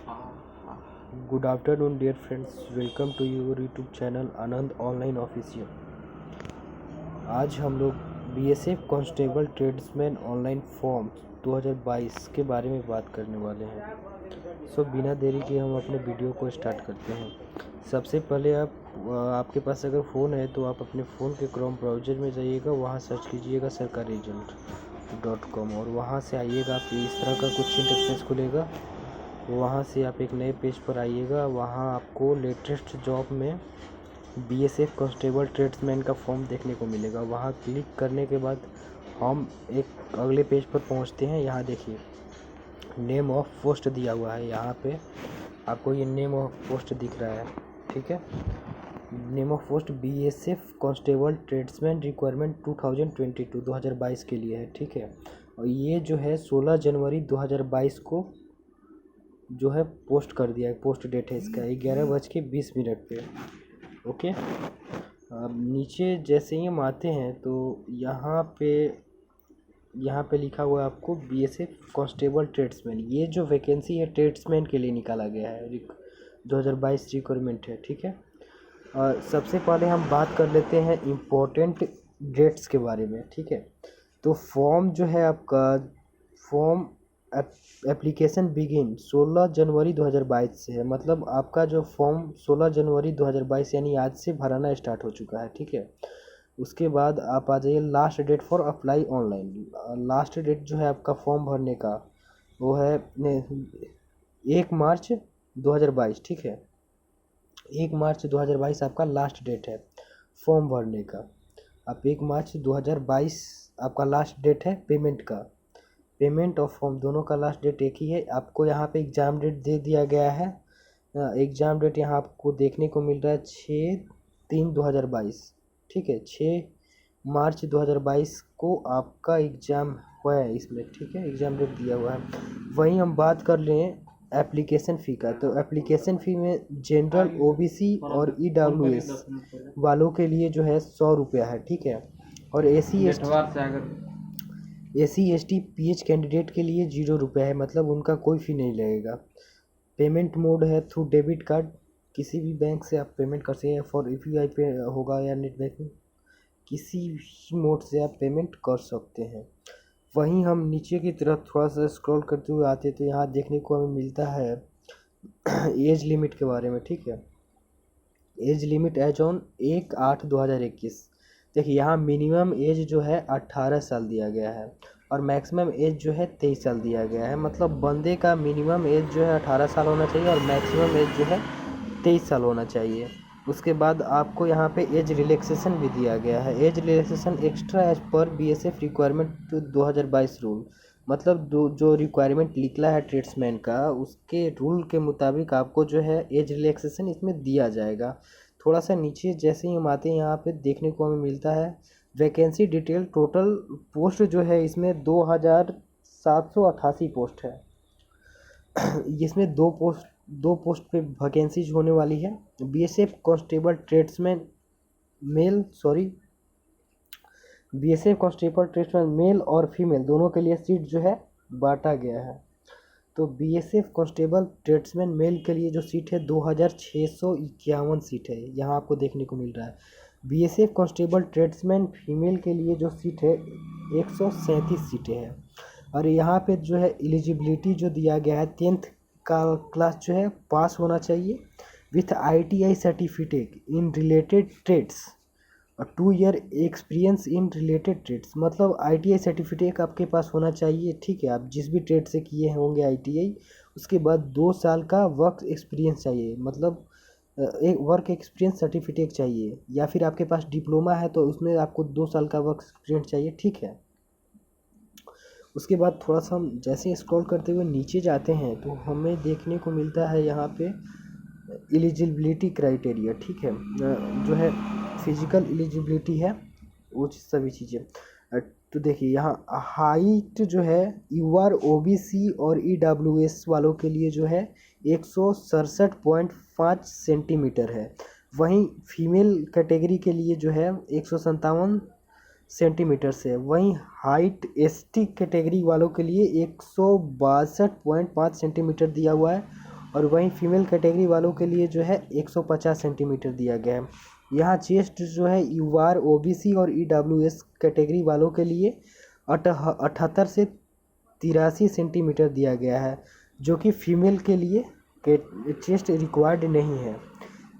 Good afternoon, dear friends. Welcome to your YouTube channel Anand online official. आज हम लोग BSF constable tradesman online form 2022 के बारे में बात करने वाले हैं। बिना देरी के हम अपने वीडियो को स्टार्ट करते हैं। सबसे पहले आपके पास अगर फ़ोन है तो आप अपने फ़ोन के क्रोम ब्राउज़र में जाइएगा, वहाँ सर्च कीजिएगा sarkarresult.com और वहाँ से आइएगा। आपको इस तरह का कुछ इंटरफेस खुलेगा। वहाँ से आप एक नए पेज पर आइएगा। वहाँ आपको लेटेस्ट जॉब में बीएसएफ कांस्टेबल ट्रेड्समैन का फॉर्म देखने को मिलेगा। वहाँ क्लिक करने के बाद हम एक अगले पेज पर पहुँचते हैं। यहाँ देखिए नेम ऑफ पोस्ट दिया हुआ है। यहाँ पे आपको ये नेम ऑफ पोस्ट दिख रहा है, ठीक है। Name of post BSF constable tradesman requirement 2022 के लिए है, ठीक है। और ये जो है 16 जनवरी 2022 को जो है पोस्ट कर दिया है। पोस्ट डेट है इसका 11:20 पे, ओके। अब नीचे जैसे ही हम आते हैं तो यहाँ पे लिखा हुआ है आपको बीएसएफ कांस्टेबल ट्रेड्समैन। ये जो वैकेंसी है ट्रेड्समैन के लिए निकाला गया है, 2022 रिक्वायरमेंट है, ठीक है। सबसे पहले हम बात कर लेते हैं इम्पोर्टेंट डेट्स के बारे में, ठीक है। तो फॉर्म जो है आपका फॉर्म एप्लीकेशन बिगिन 16 जनवरी 2022 से है। मतलब आपका जो फॉर्म 16 जनवरी 2022 यानी आज से भराना स्टार्ट हो चुका है, ठीक है। उसके बाद आप आ जाइए last date for apply online. Last date जो है आपका फॉर्म भरने का वो है 1 मार्च 2022, ठीक है। 1 मार्च 2022 आपका लास्ट डेट है फॉर्म भरने का। आप 1 मार्च 2022 आपका लास्ट डेट है पेमेंट का। पेमेंट और फॉर्म दोनों का लास्ट डेट एक ही है। आपको यहाँ पे एग्ज़ाम डेट दे दिया गया है। एग्ज़ाम डेट यहाँ आपको देखने को मिल रहा है 6/3/2022, ठीक है। 6 मार्च 2022 को आपका एग्ज़ाम हुआ है इसमें, ठीक है। एग्ज़ाम डेट दिया हुआ है। वहीं हम बात कर लें एप्लीकेशन फ़ी का, तो एप्लीकेशन फ़ी में जनरल ओबीसी और ईडब्ल्यूएस वालों के लिए जो है 100 रुपया है, ठीक है। और एससी/एसटी पीएच कैंडिडेट के लिए 0 रुपया है। मतलब उनका कोई फ़ी नहीं लगेगा। पेमेंट मोड है थ्रू डेबिट कार्ड। किसी भी बैंक से आप पेमेंट कर सकते हैं, फॉर यूपीआई पे होगा या नेट बैंकिंग, किसी भी मोड से आप पेमेंट कर सकते हैं। वहीं हम नीचे की तरफ थोड़ा सा स्क्रॉल करते हुए आते तो यहाँ देखने को हमें मिलता है एज लिमिट के बारे में, ठीक है। Age limit age on 1/8/2021। देखिए यहाँ मिनिमम एज जो है 18 साल दिया गया है और मैक्सिमम एज जो है 23 साल दिया गया है। मतलब बंदे का मिनिमम एज जो है 18 साल होना चाहिए और मैक्सिमम एज जो है 23 साल होना चाहिए। उसके बाद आपको यहाँ पे एज रिलैक्सेशन भी दिया गया है। एज रिलैक्सेशन एक्स्ट्रा एज पर बीएसएफ रिक्वायरमेंट 2022 रूल। मतलब जो रिक्वायरमेंट निकला है ट्रेड्समैन का उसके रूल के मुताबिक आपको जो है एज रिलैक्सेशन इसमें दिया जाएगा। थोड़ा सा नीचे जैसे ही हम आते हैं यहाँ पे देखने को हमें मिलता है वैकेंसी डिटेल। टोटल पोस्ट जो है इसमें 2788 पोस्ट है। इसमें दो पोस्ट पे वैकेंसीज होने वाली है। बीएसएफ कांस्टेबल ट्रेड्समैन मेल और फीमेल दोनों के लिए सीट जो है बांटा गया है। तो बीएसएफ कांस्टेबल ट्रेड्समैन मेल के लिए जो सीट है 2651 सीट है, यहाँ आपको देखने को मिल रहा है। बीएसएफ कांस्टेबल ट्रेड्समैन फीमेल के लिए जो सीट है 137 सीटें हैं। और यहाँ पे जो है एलिजिबिलिटी जो दिया गया है 10th का क्लास जो है पास होना चाहिए with ITI certificate in related trades और 2 year experience in related trades. मतलब आईटीआई सर्टिफिकेट आपके पास होना चाहिए, ठीक है। आप जिस भी ट्रेड से किए होंगे आईटीआई, उसके बाद 2 साल का वर्क एक्सपीरियंस चाहिए। मतलब एक वर्क एक्सपीरियंस सर्टिफिकेट चाहिए, या फिर आपके पास डिप्लोमा है तो उसमें आपको 2 साल का वर्क एक्सपीरियंस चाहिए, ठीक है। उसके बाद थोड़ा सा हम जैसे स्क्रॉल करते हुए नीचे जाते हैं तो हमें देखने को मिलता है यहाँ पे एलिजिबिलिटी क्राइटेरिया, ठीक है। जो है फिजिकल एलिजिबिलिटी है वो सभी चीज़ें। तो देखिए यहाँ हाइट जो है यूआर ओबीसी और ईडब्ल्यूएस वालों के लिए जो है 167.5 सेंटीमीटर है। वहीं फीमेल कैटेगरी के लिए जो है 157 सेंटीमीटर से। वहीं हाइट एसटी कैटेगरी वालों के लिए 162.5 सेंटीमीटर दिया हुआ है और वहीं फीमेल कैटेगरी वालों के लिए जो है 150 सेंटीमीटर दिया गया है। यहाँ चेस्ट जो है यूआर, ओबीसी और ईडब्ल्यूएस कैटेगरी वालों के लिए 78 से 83 सेंटीमीटर दिया गया है, जो कि फीमेल के लिए चेस्ट रिक्वायर्ड नहीं है।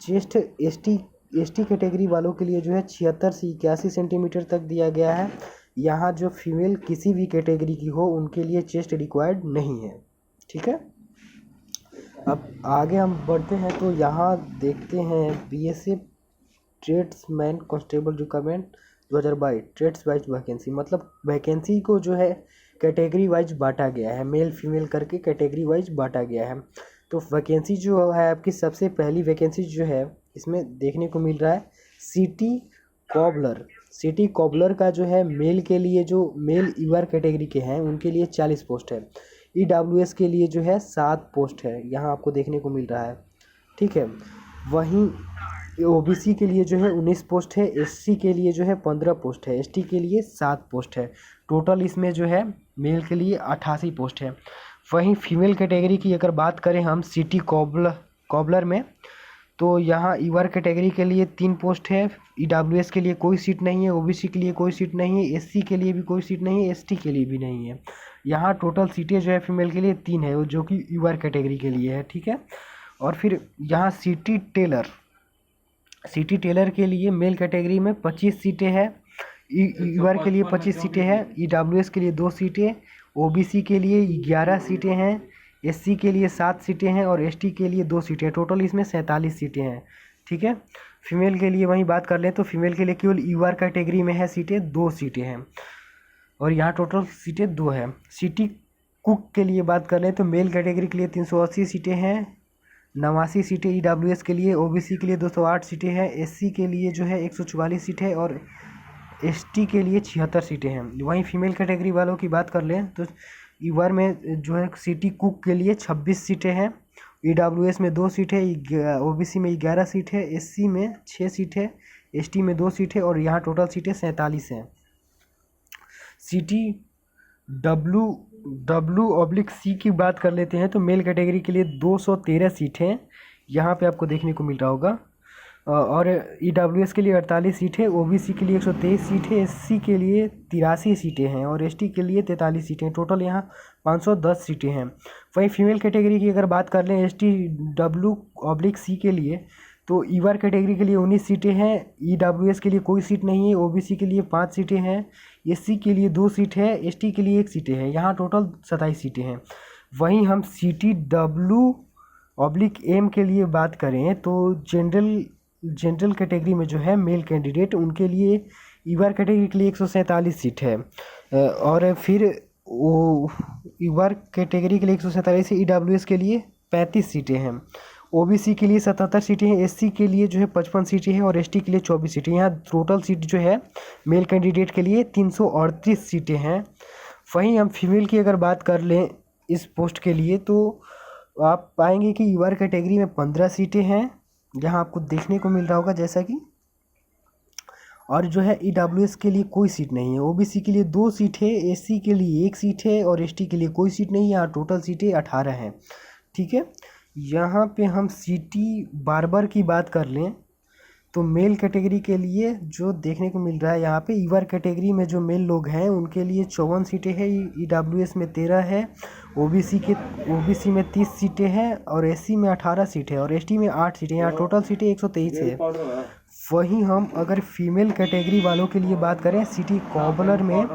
चेस्ट एसटी कैटेगरी वालों के लिए जो है 76 से 81 सेंटीमीटर तक दिया गया है। यहाँ जो फीमेल किसी भी कैटेगरी की हो उनके लिए चेस्ट रिक्वायर्ड नहीं है। ठीक है, अब आगे हम बढ़ते हैं तो यहाँ देखते हैं BSF tradesman constable requirement 2022 trades wise vacancy, मतलब वैकेंसी को जो है कैटेगरी वाइज बांटा गया है, मेल फीमेल करके कैटेगरी वाइज बांटा गया है। तो वैकेंसी जो है आपकी सबसे पहली वैकेंसी जो है इसमें देखने को मिल रहा है सिटी कॉबलर का जो है मेल के लिए, जो मेल यूआर कैटेगरी के हैं उनके लिए 40 पोस्ट है। ईडब्ल्यूएस के लिए जो है 7 पोस्ट है, यहाँ आपको देखने को मिल रहा है। ठीक है, वहीं ओबीसी के लिए जो है 19 पोस्ट है, एससी के लिए जो है 15 पोस्ट है, एसटी के लिए 7 पोस्ट है। टोटल इसमें जो है मेल के लिए 88 पोस्ट है। वहीं फीमेल कैटेगरी की अगर बात करें हम सिटी कॉबलर में, तो यहाँ यूआर कैटेगरी के लिए 3 पोस्ट है, ईडब्ल्यूएस के लिए कोई सीट नहीं है, ओबीसी के लिए कोई सीट नहीं है, एससी के लिए भी कोई सीट नहीं है, एसटी के लिए भी नहीं है। यहाँ टोटल सीटें जो है फीमेल के लिए 3 है, जो कि यूआर कैटेगरी के लिए है। ठीक है, और फिर यहाँ सिटी टेलर के लिए मेल कैटेगरी में 25 सीटें हैं, यूआर के लिए 25 सीटें हैं, ईडब्ल्यूएस के लिए 2 सीटें, ओबीसी के लिए 11 सीटें हैं, एससी के लिए 7 सीटें हैं और एसटी के लिए 2 सीटें हैं। टोटल इसमें 47 सीटें हैं। ठीक है, फीमेल के लिए वहीं बात कर लें तो फीमेल के लिए केवल यूआर कैटेगरी में है सीटें 2 सीटें हैं, और यहाँ टोटल सीटें 2 हैं। सिटी कुक के लिए बात कर लें तो मेल कैटेगरी के लिए 380 सीटें हैं, 89 सीटें ईडब्ल्यूएस के लिए, ओबीसी के लिए 208 सीटें हैं, एससी के लिए जो है 144 सीटें और एसटी के लिए 76 सीटें हैं। वहीं फीमेल कैटेगरी वालों की बात कर लें तो यूआर में जो है सिटी कुक के लिए 26 सीटें हैं, ईडब्ल्यूएस में 2 सीट है, ओबीसी में 11 सीट है, एससी में 6 सीट है, एसटी में 2 सीट है और यहाँ टोटल सीटें 47 हैं। सिटी डब्ल्यू/सी की बात कर लेते हैं तो मेल कैटेगरी के लिए 213 सीटें यहाँ पे आपको देखने को मिल रहा होगा, और ईडब्ल्यूएस के लिए 48 सीट है, ओबीसी के लिए 123 सीट है, एससी के लिए 83 सीटें हैं और एसटी के लिए 43 सीटें, टोटल यहाँ 510 सीटें हैं। वहीं फीमेल कैटेगरी की अगर बात कर लें एसटी डब्ल्यू/सी के लिए, तो यूआर कैटेगरी के लिए 19 सीटें हैं, ईडब्ल्यूएस के लिए कोई सीट नहीं है, ओबीसी के लिए 5 सीटें हैं, एससी के लिए 2 सीट है, एसटी के लिए 1 सीटें हैं, यहाँ टोटल 27 सीटें हैं। वहीं हम सिटी डब्ल्यू/एम के लिए बात करें तो जनरल कैटेगरी में जो है मेल कैंडिडेट उनके लिए यूआर कैटेगरी के लिए 147 सीट है, और फिर वो यूआर कैटेगरी के लिए 147 है, ईडब्ल्यूएस के लिए 35 सीटें हैं, ओबीसी के लिए 77 सीटें हैं, एससी के लिए जो है 55 सीटें हैं और एसटी के लिए 24 सीटें। यहाँ टोटल सीट जो है मेल कैंडिडेट के लिए 338 सीटें हैं। वहीं हम फीमेल की अगर बात कर लें इस पोस्ट के लिए तो आप पाएंगे कि यूआर कैटेगरी में 15 सीटें हैं, जहां आपको देखने को मिल रहा होगा जैसा कि, और जो है ईडब्ल्यूएस के लिए कोई सीट नहीं है, ओबीसी के लिए 2 सीट है, एससी के लिए 1 सीट है और एसटी के लिए कोई सीट नहीं है। यहाँ टोटल सीटें 18 हैं। ठीक है, यहाँ पे हम सिटी बार्बर की बात कर लें तो मेल कैटेगरी के लिए जो देखने को मिल रहा है यहाँ पे यूआर कैटेगरी में जो मेल लोग हैं उनके लिए 54 सीटें हैं, ईडब्ल्यूएस में 13 है, ओबीसी में 30 सीटें हैं और एससी में 18 सीटें और एसटी में 8 सीटें। यहाँ टोटल सीटें 123 है। वहीं हम अगर फीमेल कैटेगरी वालों के लिए बात करें सिटी कॉबलर में,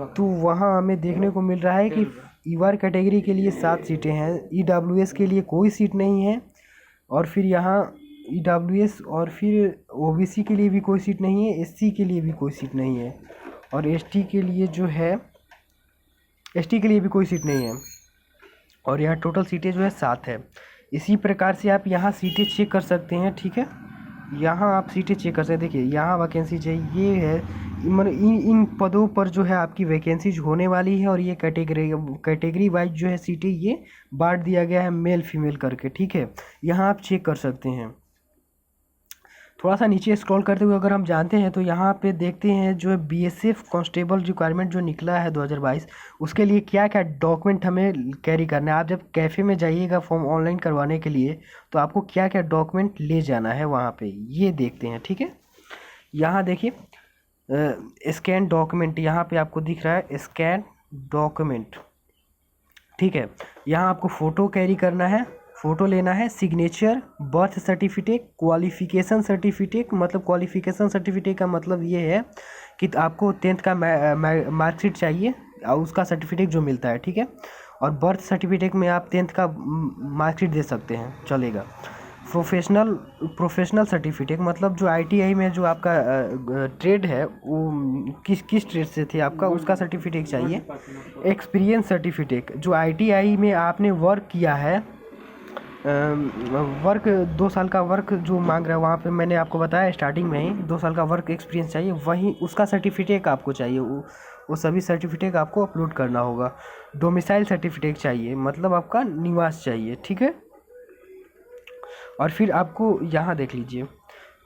तो वहाँ हमें देखने को मिल रहा है कि यूआर कैटेगरी के लिए 7 सीटें हैं, ईडब्ल्यूएस के लिए कोई सीट नहीं है, और फिर यहाँ ईडब्ल्यूएस और फिर ओबीसी के लिए भी कोई सीट नहीं है, एससी के लिए भी कोई सीट नहीं है और एसटी के लिए जो है एसटी के लिए भी कोई सीट नहीं है, और यहाँ टोटल सीटें जो है 7 है। इसी प्रकार से आप यहाँ सीटें चेक कर सकते हैं। ठीक है, यहाँ आप सीटें चेक कर सकते हैं। देखिए यहाँ वैकेंसी चाहिए है, इन पदों पर जो है आपकी वैकेंसीज होने वाली है और ये कैटेगरी वाइज जो है सीटें ये बांट दिया गया है मेल फीमेल करके। ठीक है, यहाँ आप चेक कर सकते हैं। थोड़ा सा नीचे स्क्रॉल करते हुए अगर हम जानते हैं तो यहाँ पे देखते हैं जो है बीएसएफ कांस्टेबल रिक्वायरमेंट जो निकला है 2022, उसके लिए क्या क्या डॉक्यूमेंट हमें कैरी करना है। आप जब कैफ़े में जाइएगा फॉर्म ऑनलाइन करवाने के लिए तो आपको क्या क्या डॉक्यूमेंट ले जाना है वहाँ पे, ये देखते हैं। ठीक है, यहाँ देखिए स्कैन डॉक्यूमेंट, यहाँ पे आपको दिख रहा है स्कैन डॉक्यूमेंट। ठीक है, यहाँ आपको फ़ोटो कैरी करना है, फ़ोटो लेना है, signature, birth certificate, qualification certificate. मतलब क्वालिफ़िकेशन सर्टिफिकेट का मतलब ये है कि आपको 10th का मार्कशीट चाहिए और उसका सर्टिफिकेट जो मिलता है। ठीक है, और बर्थ सर्टिफिकेट में आप 10th का मार्कशीट दे सकते हैं, चलेगा। प्रोफेशनल सर्टिफिकेट मतलब जो आईटीआई में जो आपका ट्रेड है वो किस ट्रेड से थे आपका, उसका सर्टिफिकेट चाहिए। एक्सपीरियंस सर्टिफिकेट, जो आईटीआई में आपने वर्क किया है, वर्क 2 साल का वर्क जो मांग रहा है वहाँ पे, मैंने आपको बताया स्टार्टिंग में ही 2 साल का वर्क एक्सपीरियंस चाहिए, वही उसका सर्टिफिकेट आपको चाहिए। वो सभी सर्टिफिकेट आपको अपलोड करना होगा। डोमिसाइल सर्टिफिकेट चाहिए, मतलब आपका निवास चाहिए। ठीक है, और फिर आपको यहाँ देख लीजिए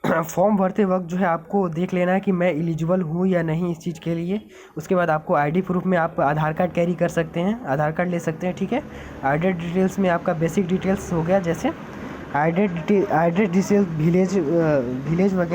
फॉर्म भरते वक्त जो है आपको देख लेना है कि मैं एलिजिबल हूँ या नहीं इस चीज़ के लिए। उसके बाद आपको आईडी प्रूफ में आप आधार कार्ड कैरी कर सकते हैं, आधार कार्ड ले सकते हैं। ठीक है, आईडी डिटेल्स में आपका बेसिक डिटेल्स हो गया, जैसे आईडी डिटेल्स, विलेज वगैरह